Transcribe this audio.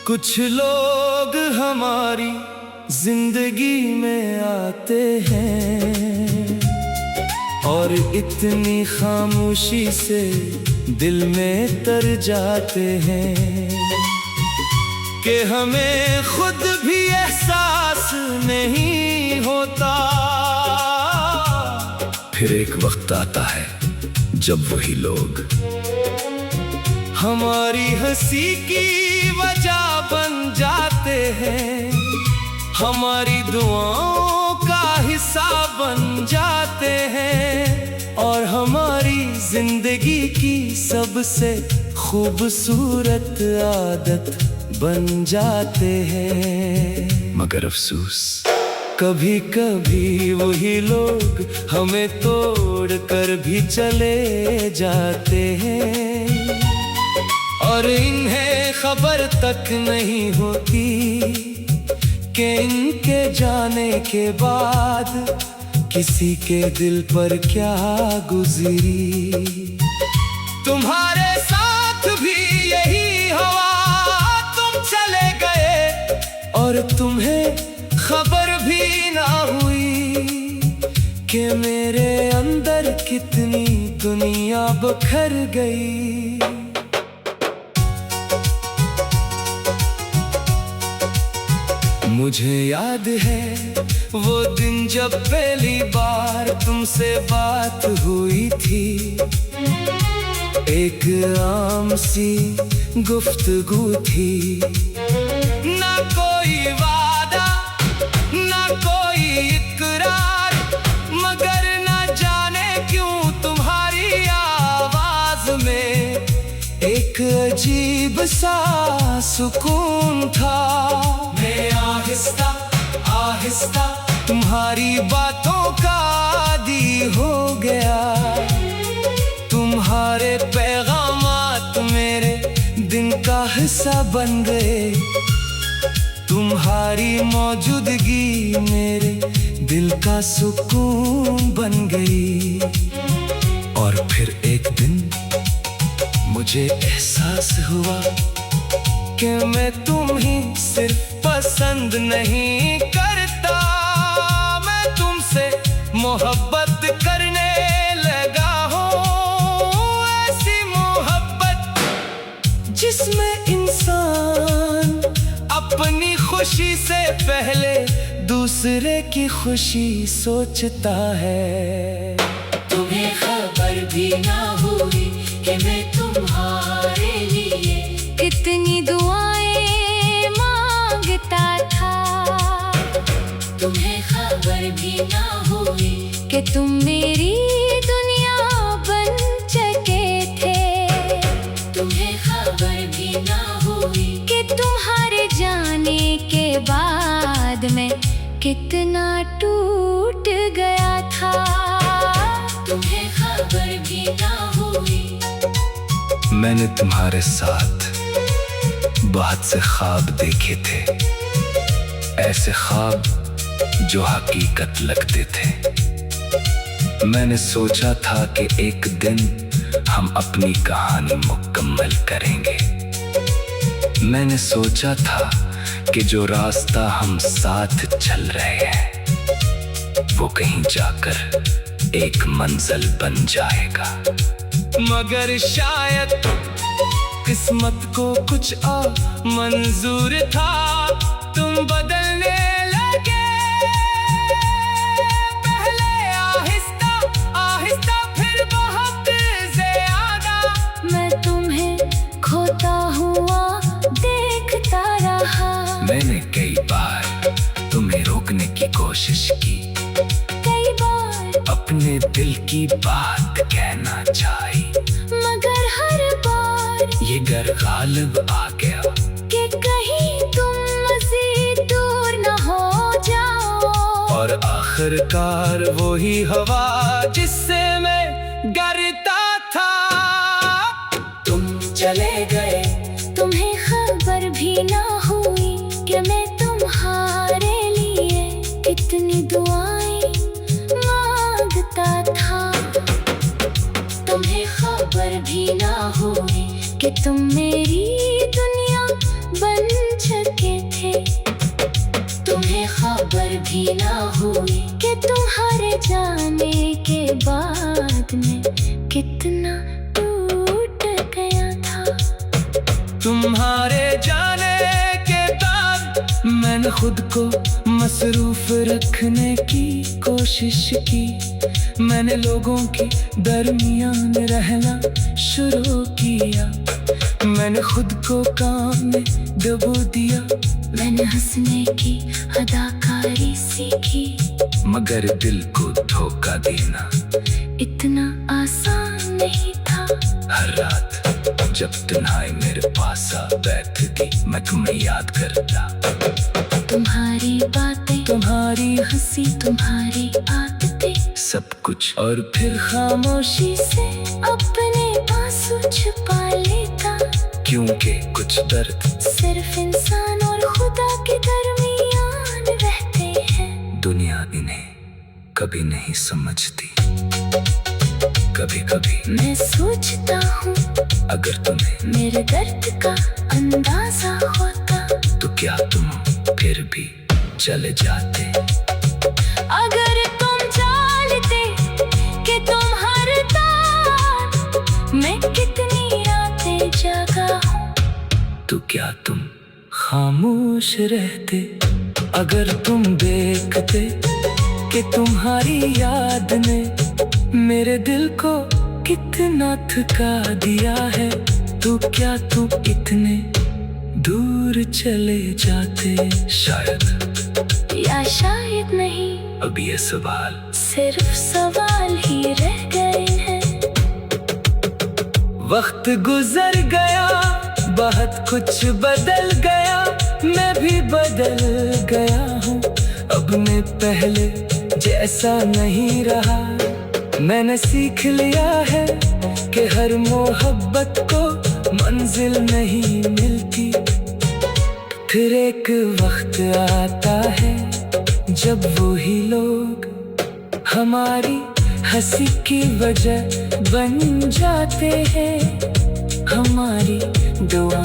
कुछ लोग हमारी जिंदगी में आते हैं और इतनी खामोशी से दिल में तर जाते हैं कि हमें खुद भी एहसास नहीं होता। फिर एक वक्त आता है जब वही लोग हमारी हंसी की वजह बन जाते हैं, हमारी दुआओं का हिस्सा बन जाते हैं और हमारी जिंदगी की सबसे खूबसूरत आदत बन जाते हैं। मगर अफसोस कभी कभी वही लोग हमें तोड़ कर भी चले जाते हैं और इन्हें खबर तक नहीं होती कि इनके जाने के बाद किसी के दिल पर क्या गुजरी। तुम्हारे साथ भी यही हुआ, तुम चले गए और तुम्हें खबर भी ना हुई कि मेरे अंदर कितनी दुनिया बिखर गई। मुझे याद है वो दिन जब पहली बार तुमसे बात हुई थी, एक आम सी गुफ्तगू थी, ना कोई वादा ना कोई इकरार, मगर ना जाने क्यों तुम्हारी आवाज में एक अजीब सा सुकून था। मैं आहिस्ता आहिस्ता तुम्हारी बातों का आदी हो गया, तुम्हारे पैगामात मेरे दिन का हिस्सा बन गए, तुम्हारी मौजूदगी मेरे दिल का सुकून बन गई। और फिर एक दिन मुझे एहसास हुआ कि मैं तुम्हें सिर्फ पसंद नहीं करता, मैं तुमसे मोहब्बत करने लगा हूँ। ऐसी मोहब्बत जिसमें इंसान अपनी खुशी से पहले दूसरे की खुशी सोचता है। तुम्हें खबर भी ना हुई कि मैं तुम्हारे लिए कितनी दुआएं मांगता था। तुम्हें खबर भी ना हुई कि तुम मेरी दुनिया बन चुके थे। तुम्हें खबर भी ना हुई कि तुम्हारे जाने के बाद मैं कितना टूट गया था। तुम्हें खबर भी ना हुई। मैंने तुम्हारे साथ बहुत से ख्वाब देखे थे, ऐसे ख्वाब जो हकीकत लगते थे। मैंने सोचा था कि एक दिन हम अपनी कहानी मुकम्मल करेंगे। मैंने सोचा था कि जो रास्ता हम साथ चल रहे हैं वो कहीं जाकर एक मंजिल बन जाएगा। मगर शायद किस्मत को कुछ और मंजूर था, तुम बदलने लगे। पहले आहिस्ता आहिस्ता फिर बहुत ज्यादा मैं तुम्हें खोता हुआ देखता रहा। मैंने कई बार तुम्हें रोकने की कोशिश की, कई बार अपने दिल की बात कहना चाही, मगर हर बार ये डर गालिब आ गया कि कहीं तुम मज़ीद दूर न हो जाओ। और आखिरकार वही हवा जिससे मैं डरता था तुम चले गए। तुम्हें खबर भी ना हुई कि मैं तुम्हारे लिए कितनी दुआएं मांगता था। तुम्हें खबर भी ना हुई कि तुम मेरी दुनिया बन तुम्हारे जाने के बाद मैंने खुद को मसरूफ रखने की कोशिश की। मैंने लोगों के दरमियान रहना शुरू किया। मैंने खुद को काम में डुबो दिया। मैंने हंसने की अदाकारी सीखी। मगर दिल को धोखा देना इतना आसान नहीं था। हर रात जब तन्हाई मेरे पास आ बैठती, मैं तुम्हें याद करता। तुम्हारी बातें, तुम्हारी हंसी, तुम्हारी आदतें, सब कुछ। और फिर खामोशी से अपने आंसू छुपा लेता। क्योंकि कुछ दर्द सिर्फ इंसान और खुदा के दरमियान रहते हैं। दुनिया इन्हें कभी नहीं समझती। कभी कभी मैं सोचता हूँ अगर तुम्हें मेरे दर्द का अंदाजा होता, तो क्या तुम फिर भी चले जाते? अगर तुम जानते कि तुम हर रात मैं कितनी रातें जागा हूँ, तो क्या तुम खामोश रहते? अगर तुम देखते कि तुम्हारी याद ने मेरे दिल को कितना थका दिया है, तो क्या तुम इतने दूर चले जाते? शायद या शायद नहीं, अब ये सवाल सिर्फ सवाल ही रह गए हैं। वक्त गुजर गया, बहुत कुछ बदल गया, मैं भी बदल गया हूँ। अब मैं पहले जैसा नहीं रहा। मैंने सीख लिया है कि हर मोहब्बत को मंजिल नहीं मिलती। फिर एक वक्त आता है जब वही लोग हमारी हंसी की वजह बन जाते हैं। हमारी दुआ